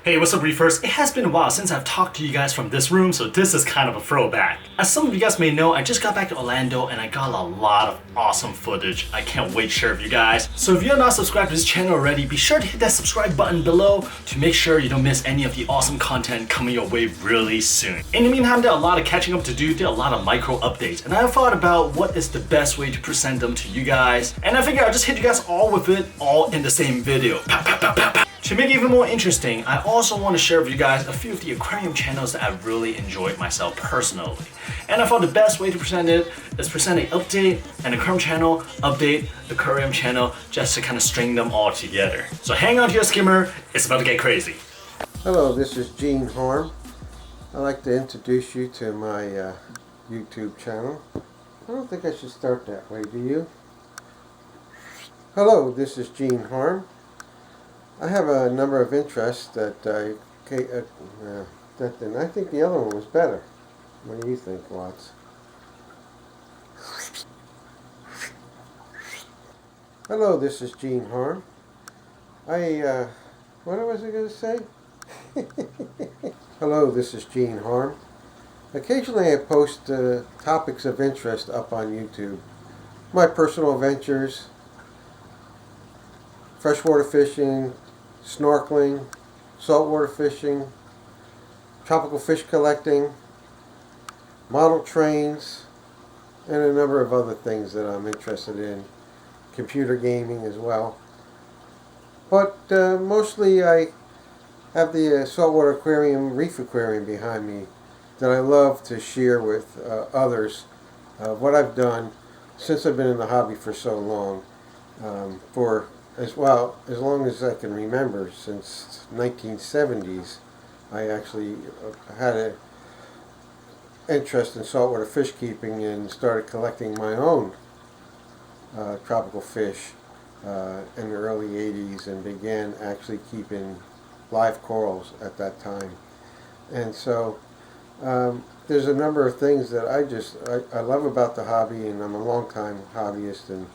Hey, what's up, Reefers? It has been a while since I've talked to you guys from this room, so this is kind of a throwback. As some of you guys may know, I just got back to Orlando and I got a lot of awesome footage. I can't wait to share with you guys. So if you're not subscribed to this channel already, be sure to hit that subscribe button below to make sure you don't miss any of the awesome content coming your way really soon. In the meantime, there are a lot of catching up to do, there are a lot of micro updates, and I thought about what is the best way to present them to you guys, and I figured I'll just hit you guys all with it, all in the same video. Pow, pow, pow, pow, pow. To make it even more interesting, I also want to share with you guys a few of the aquarium channels that I've really enjoyed myself personally. And I thought the best way to present it is present an update, an aquarium channel, update, aquarium channel, just to kind of string them all together. So hang on to your skimmer, it's about to get crazy. Hello, this is Gene Harm. I'd like to introduce you to my YouTube channel. I don't think I should start that way, do you? Hello, this is Gene Harm. I have a number of interests that I think the other one was better. What do you think, Watts? Hello, this is Gene Harm. What was I going to say? Hello, this is Gene Harm. Occasionally I post topics of interest up on YouTube. My personal adventures, freshwater fishing, snorkeling, saltwater fishing, tropical fish collecting, model trains, and a number of other things that I'm interested in. Computer gaming as well. But mostly I have the saltwater aquarium, Reef Aquarium behind me that I love to share with others what I've done since I've been in the hobby for so long. For as long as I can remember, since 1970s, I actually had an interest in saltwater fish keeping and started collecting my own tropical fish in the early 80s and began actually keeping live corals at that time. And so there's a number of things that I love about the hobby, and I'm a long-time hobbyist, and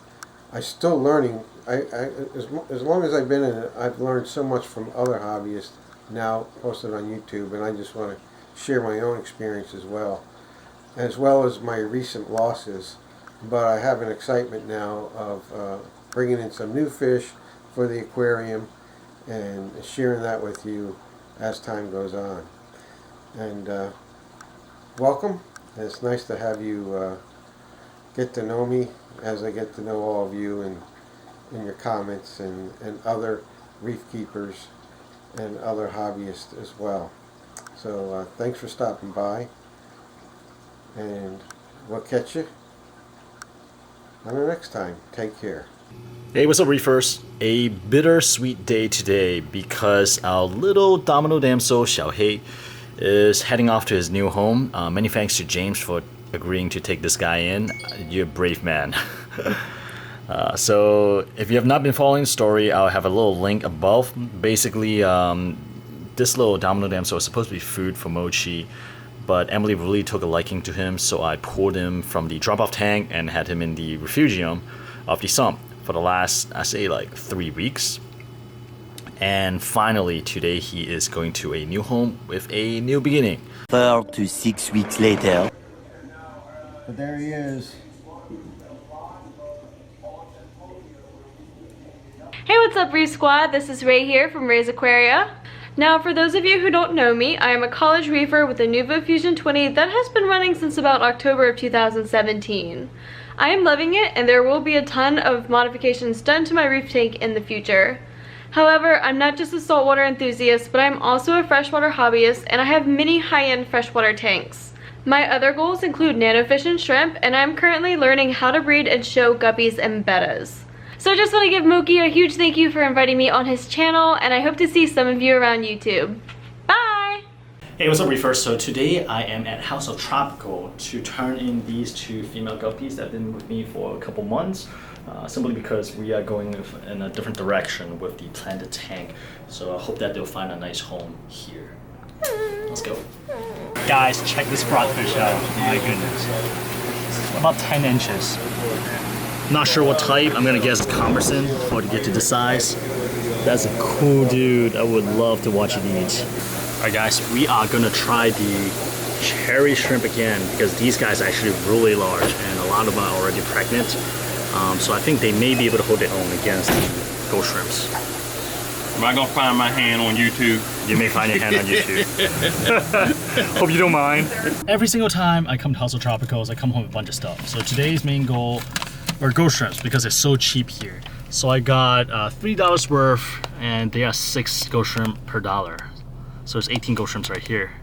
I'm still learning. As long as I've been in it, I've learned so much from other hobbyists now posted on YouTube, and I just want to share my own experience as well as my recent losses. But I have an excitement now of bringing in some new fish for the aquarium and sharing that with you as time goes on. And welcome. It's nice to have you get to know me as I get to know all of you and in your comments and other reef keepers and other hobbyists as well. So thanks for stopping by, and we'll catch you on the next time. Take care. Hey, what's up, Reefers? A bittersweet day today because our little Domino Damsel, Xiaohei, is heading off to his new home. Many thanks to James for agreeing to take this guy in. You're a brave man. So if you have not been following the story, I'll have a little link above. Basically, this little Domino Damsel is supposed to be food for Mochi, but Emily really took a liking to him, so I pulled him from the drop-off tank and had him in the refugium of the sump for the last, I say, like 3 weeks. And finally, today he is going to a new home with a new beginning. 4 to 6 weeks later. But there he is. Hey, what's up, REE Squad? This is Ray here from Ray's Aquaria. Now, for those of you who don't know me, I am a college reefer with a Nuvo Fusion 20 that has been running since about October of 2017. I am loving it, and there will be a ton of modifications done to my reef tank in the future. However, I'm not just a saltwater enthusiast, but I'm also a freshwater hobbyist, and I have many high-end freshwater tanks. My other goals include nanofish and shrimp, and I'm currently learning how to breed and show guppies and bettas. So I just want to give Mookie a huge thank you for inviting me on his channel, and I hope to see some of you around YouTube. Bye! Hey, what's up, Reefers? So today I am at House of Tropical to turn in these two female guppies that have been with me for a couple months, simply because we are going in a different direction with the planted tank. So I hope that they'll find a nice home here. Let's go. Guys, check this frogfish out. My goodness. About 10 inches. Not sure what type. I'm gonna guess Commerson or to get to the size. That's a cool dude. I would love to watch it eat. Alright guys, we are gonna try the cherry shrimp again because these guys are actually really large and a lot of them are already pregnant. So I think they may be able to hold their own against the ghost shrimps. Am I gonna find my hand on YouTube? You may find your hand on YouTube. Hope you don't mind. Every single time I come to House of Tropicals, I come home with a bunch of stuff. So today's main goal are ghost shrimps because they're so cheap here. So I got $3 worth and they are 6 ghost shrimp per dollar. So it's 18 ghost shrimps right here.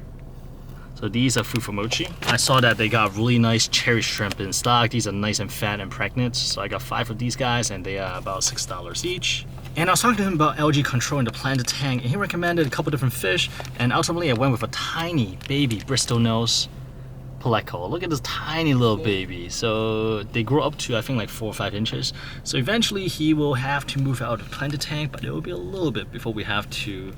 So these are food for mochi. I saw that they got really nice cherry shrimp in stock. These are nice and fat and pregnant. So I got 5 of these guys and they are about $6 each. And I was talking to him about algae control in the planted tank and he recommended a couple different fish and ultimately I went with a tiny baby Bristol nose Peleco. Look at this tiny little baby. So they grow up to I think like 4 or 5 inches. So eventually he will have to move out of the planted tank, but it will be a little bit before we have to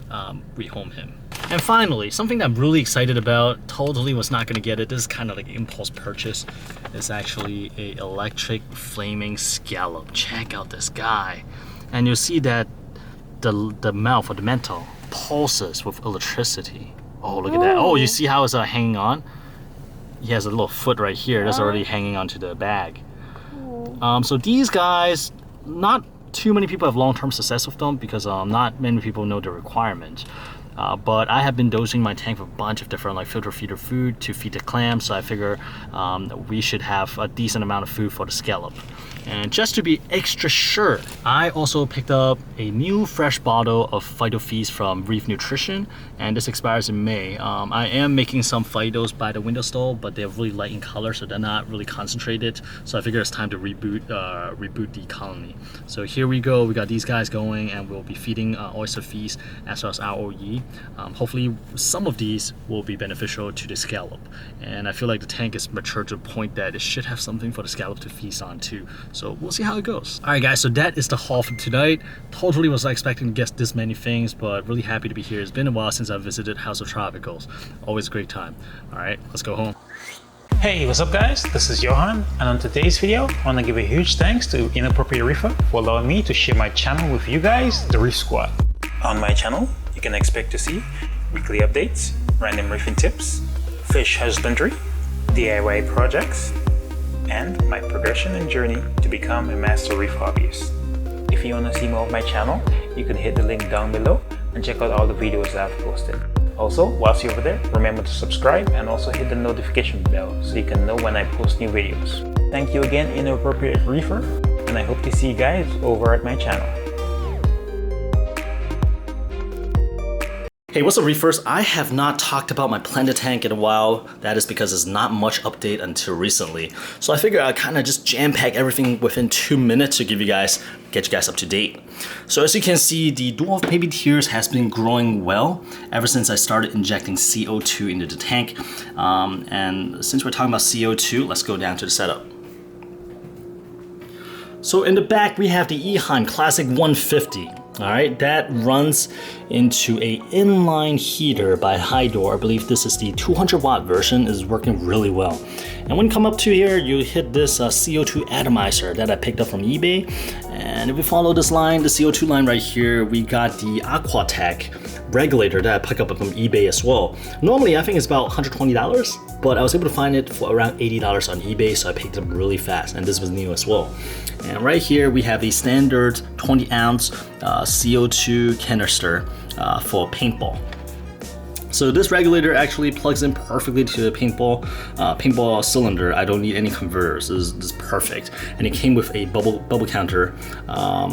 rehome him. And finally, something that I'm really excited about, totally was not gonna get it, this is kind of like impulse purchase, is actually a electric flaming scallop. Check out this guy. And you'll see that the mouth or the mantle pulses with electricity. Oh, look at that. Oh, you see how it's hanging on? He has a little foot right here that's already hanging onto the bag. So these guys, not too many people have long-term success with them because not many people know the requirements. But I have been dosing my tank with a bunch of different like filter feeder food to feed the clams, so I figure we should have a decent amount of food for the scallop. And just to be extra sure, I also picked up a new fresh bottle of Phyto Feast from Reef Nutrition, and this expires in May. I am making some Phytos by the windowsill, but they're really light in color, so they're not really concentrated. So I figure it's time to reboot the colony. So here we go. We got these guys going, and we'll be feeding Oyster Feast as well as ROE. Hopefully, some of these will be beneficial to the scallop. And I feel like the tank is mature to the point that it should have something for the scallop to feast on too. So we'll see how it goes. All right, guys, so that is the haul for tonight. Totally was not expecting to get this many things, but really happy to be here. It's been a while since I visited House of Tropicals. Always a great time. All right, let's go home. Hey, what's up guys? This is Johan, and on today's video, I want to give a huge thanks to Inappropriate Reefer for allowing me to share my channel with you guys, the Reef Squad. On my channel, you can expect to see weekly updates, random reefing tips, fish husbandry, DIY projects, and my progression and journey to become a master reef hobbyist. If you want to see more of my channel, you can hit the link down below and check out all the videos that I've posted. Also, whilst you're over there, remember to subscribe and also hit the notification bell so you can know when I post new videos. Thank you again, Inappropriate Reefer, and I hope to see you guys over at my channel. Hey, what's up Reefers? I have not talked about my planted tank in a while. That is because there's not much update until recently. So I figured I'd kind of just jam-pack everything within 2 minutes to get you guys up to date. So as you can see, the dwarf baby tears has been growing well ever since I started injecting CO2 into the tank. And since we're talking about CO2, let's go down to the setup. So in the back, we have the Ehan Classic 150. All right, that runs into a inline heater by Hydor. I believe this is the 200 watt version. Is working really well. And when you come up to here, you hit this CO2 atomizer that I picked up from eBay. And if we follow this line, the CO2 line right here, we got the Aquatech regulator that I picked up from eBay as well. Normally, I think it's about $120, but I was able to find it for around $80 on eBay, so I picked it up really fast, and this was new as well. And right here, we have the standard 20 ounce CO2 canister for paintball. So this regulator actually plugs in perfectly to the paintball cylinder. I don't need any converters. This is perfect. And it came with a bubble counter. I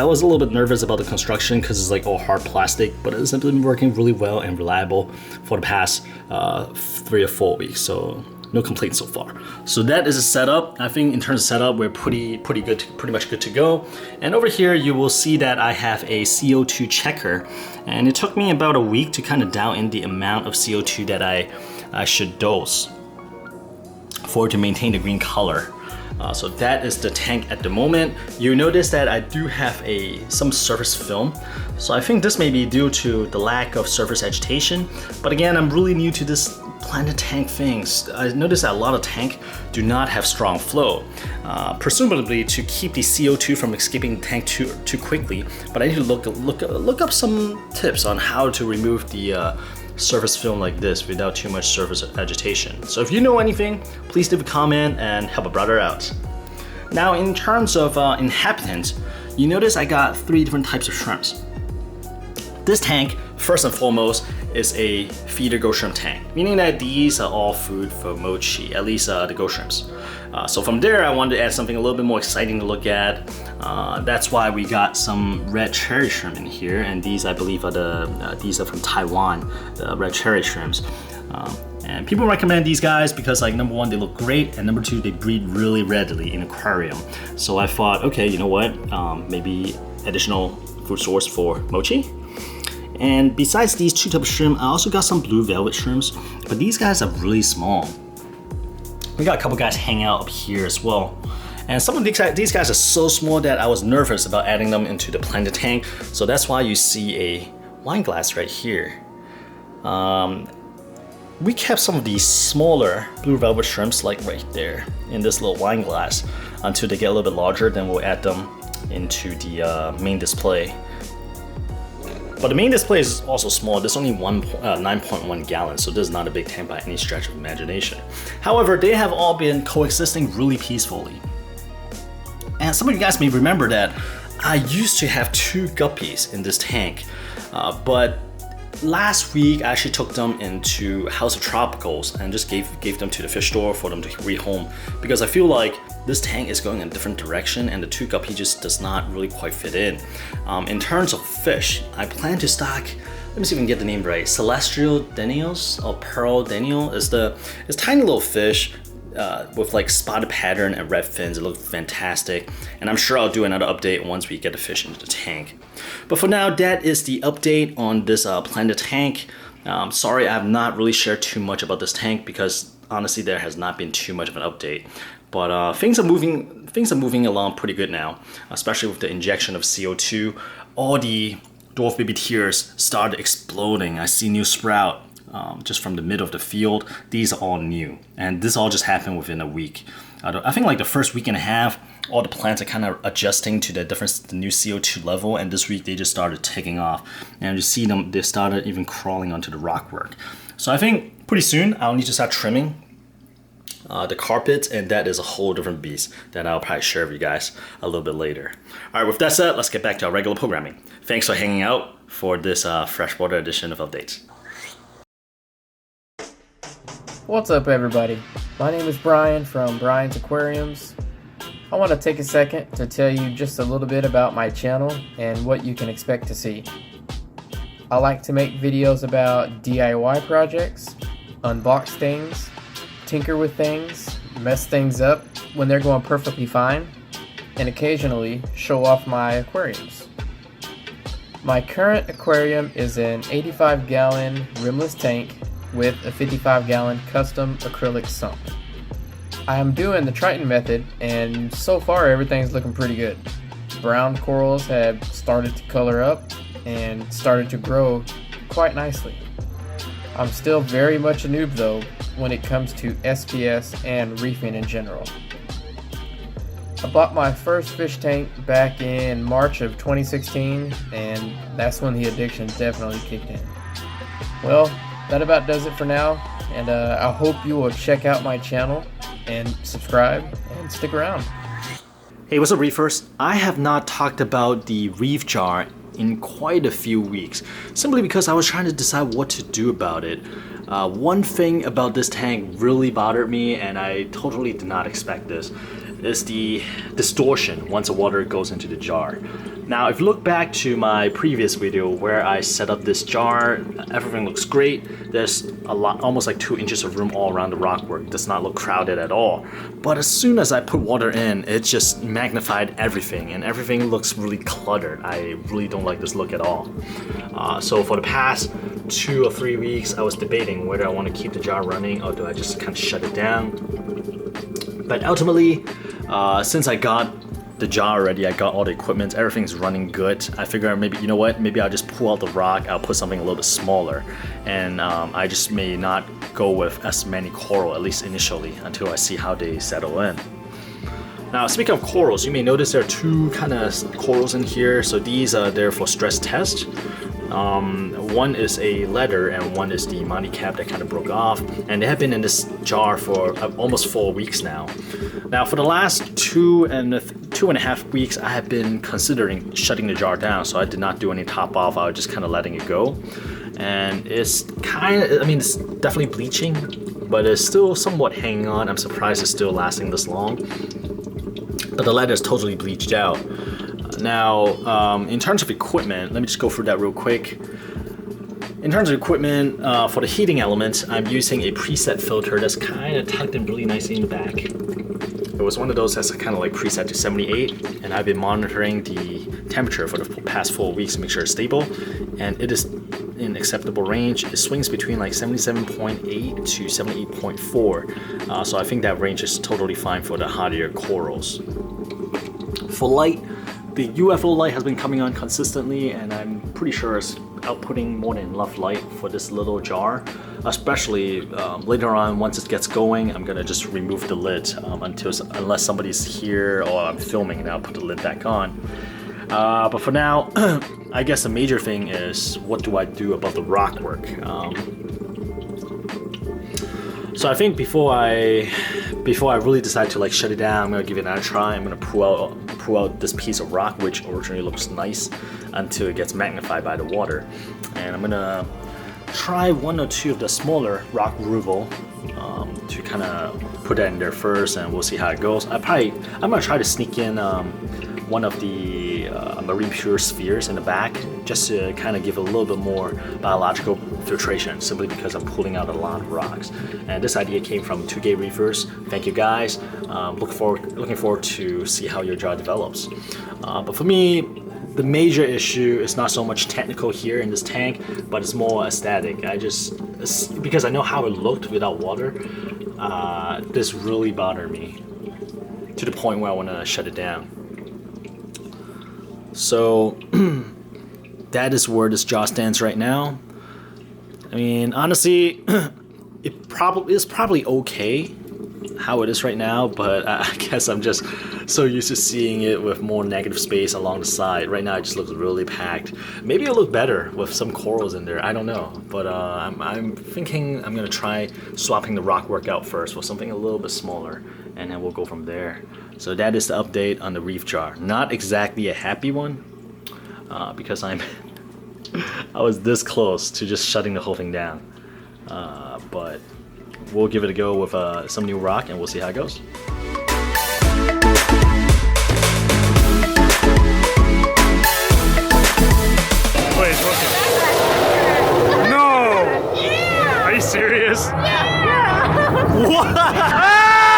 was a little bit nervous about the construction because it's like all hard plastic, but it's been working really well and reliable for the past 3 or 4 weeks. So no complaints so far. So that is a setup. I think in terms of setup, we're pretty much good to go. And over here, you will see that I have a CO2 checker, and it took me about a week to kind of dial in the amount of CO2 that I should dose for it to maintain the green color. So that is the tank at the moment. You notice that I do have some surface film. So I think this may be due to the lack of surface agitation. But again, I'm really new to this planted tank things. I noticed that a lot of tank do not have strong flow, presumably to keep the CO2 from escaping the tank too quickly. But I need to look up some tips on how to remove the surface film like this without too much surface agitation. So if you know anything, please leave a comment and help a brother out. Now, in terms of inhabitants, you notice I got 3 different types of shrimps. This tank, first and foremost, is a feeder ghost shrimp tank, meaning that these are all food for mochi, at least the ghost shrimps. So from there, I wanted to add something a little bit more exciting to look at. That's why we got some red cherry shrimp in here, and these, I believe, are these are from Taiwan, the red cherry shrimps. And people recommend these guys because, like, number one, they look great, and number two, they breed really readily in aquarium. So I thought, okay, you know what? Maybe additional food source for mochi. And besides these 2 types of shrimp, I also got some blue velvet shrimps, but these guys are really small. We got a couple guys hanging out up here as well. And some of these guys are so small that I was nervous about adding them into the planted tank. So that's why you see a wine glass right here. We kept some of these smaller blue velvet shrimps like right there in this little wine glass until they get a little bit larger. Then we'll add them into the main display. But the main display is also small. There's only 9.1 gallons, so this is not a big tank by any stretch of imagination. However, they have all been coexisting really peacefully. And some of you guys may remember that I used to have 2 guppies in this tank, but last week I actually took them into House of Tropicals and just gave them to the fish store for them to rehome, because I feel like this tank is going in a different direction and the 2 guppy just does not really quite fit in. In terms of fish, I plan to stock, let me see if I can get the name right, Celestial Daniels or Pearl Daniel is tiny little fish with like spotted pattern and red fins. It looks fantastic, and I'm sure I'll do another update once we get the fish into the tank. But for now, that is the update on this planted tank. Sorry, I have not really shared too much about this tank because honestly there has not been too much of an update. But things are moving along pretty good now, especially with the injection of CO2. All the dwarf baby tears started exploding. I see new sprout just from the middle of the field. These are all new, and this all just happened within a week. I think like the first week and a half, all the plants are kind of adjusting to the new CO2 level, and this week they just started taking off. And you see them, they started even crawling onto the rockwork. So I think pretty soon I'll need to start trimming the carpet, and that is a whole different beast that I'll probably share with you guys a little bit later. All right, with that said, let's get back to our regular programming. Thanks for hanging out for this freshwater edition of Updates. What's up, everybody? My name is Brian from Brian's Aquariums. I want to take a second to tell you just a little bit about my channel and what you can expect to see. I like to make videos about DIY projects, unbox things, tinker with things, mess things up when they're going perfectly fine, and occasionally show off my aquariums. My current aquarium is an 85-gallon rimless tank with a 55-gallon custom acrylic sump. I am doing the Triton method, and so far everything's looking pretty good. Brown corals have started to color up and started to grow quite nicely. I'm still very much a noob though when it comes to SPS and reefing in general. I bought my first fish tank back in March of 2016, and that's when the addiction definitely kicked in. Well, that about does it for now, and I hope you will check out my channel and subscribe and stick around. Hey, what's up, Reefers? I have not talked about the Reef Jar in quite a few weeks, simply because I was trying to decide what to do about it. One thing about this tank really bothered me, and I totally did not expect this, is the distortion once the water goes into the jar. Now, if you look back to my previous video where I set up this jar, everything looks great. There's a lot, almost like 2 inches of room all around the rockwork. It does not look crowded at all. But as soon as I put water in, it just magnified everything, and everything looks really cluttered. I really don't like this look at all. So for the past 2 or 3 weeks, I was debating whether I want to keep the jar running or do I just kind of shut it down. But ultimately, since I got the jar already. I got all the equipment, everything's running good. I figure maybe, you know what, maybe I'll just pull out the rock, I'll put something a little bit smaller, and I just may not go with as many coral, at least initially, until I see how they settle in. Now, speaking of corals, you may notice there are two kind of corals in here. So these are there for stress test. One is a leather and one is the Monty cap that kind of broke off, and they have been in this jar for almost 4 weeks now. Now, for the last 2.5 weeks, I have been considering shutting the jar down, so I did not do any top off. I was just kind of letting it go, and it's kind of, I mean, it's definitely bleaching, but it's still somewhat hanging on. I'm surprised it's still lasting this long, but the leather is totally bleached out. Now, in terms of equipment, let me just go through that real quick. In terms of equipment, for the heating elements, I'm using a preset filter that's kind of tucked in really nicely in the back. It was one of those that's kind of like preset to 78, and I've been monitoring the temperature for the past 4 weeks to make sure it's stable, and it is in acceptable range. It swings between like 77.8 to 78.4, so I think that range is totally fine for the hotter corals. For light, the UFO light has been coming on consistently, and I'm pretty sure it's outputting more than enough light for this little jar. Especially later on, once it gets going, I'm gonna just remove the lid unless somebody's here or I'm filming, and I'll put the lid back on. But for now, I guess the major thing is, what do I do about the rock work? So I think before I really decide to like shut it down, I'm gonna give it another try. I'm gonna pull out this piece of rock, which originally looks nice, until it gets magnified by the water. And I'm gonna try 1 or 2 of the smaller rock ruble to kind of put that in there first, and we'll see how it goes. I'm gonna try to sneak in one of the marine pure spheres in the back, just to kind of give a little bit more biological filtration, simply because I'm pulling out a lot of rocks. And this idea came from 2K Reefers. Thank you guys. Looking forward to see how your jar develops. But for me, the major issue is not so much technical here in this tank, but it's more aesthetic. Because I know how it looked without water, this really bothered me to the point where I want to shut it down. So that is where this jar stands right now. I mean, honestly, it's probably okay how it is right now, but I guess I'm just so used to seeing it with more negative space along the side. Right now it just looks really packed. Maybe it'll look better with some corals in there, I don't know. But I'm thinking I'm gonna try swapping the rock work out first with something a little bit smaller, and then we'll go from there. So that is the update on the reef jar. Not exactly a happy one, because I was this close to just shutting the whole thing down. But we'll give it a go with some new rock, and we'll see how it goes. Wait, no! Yeah. Are you serious? Yeah. What?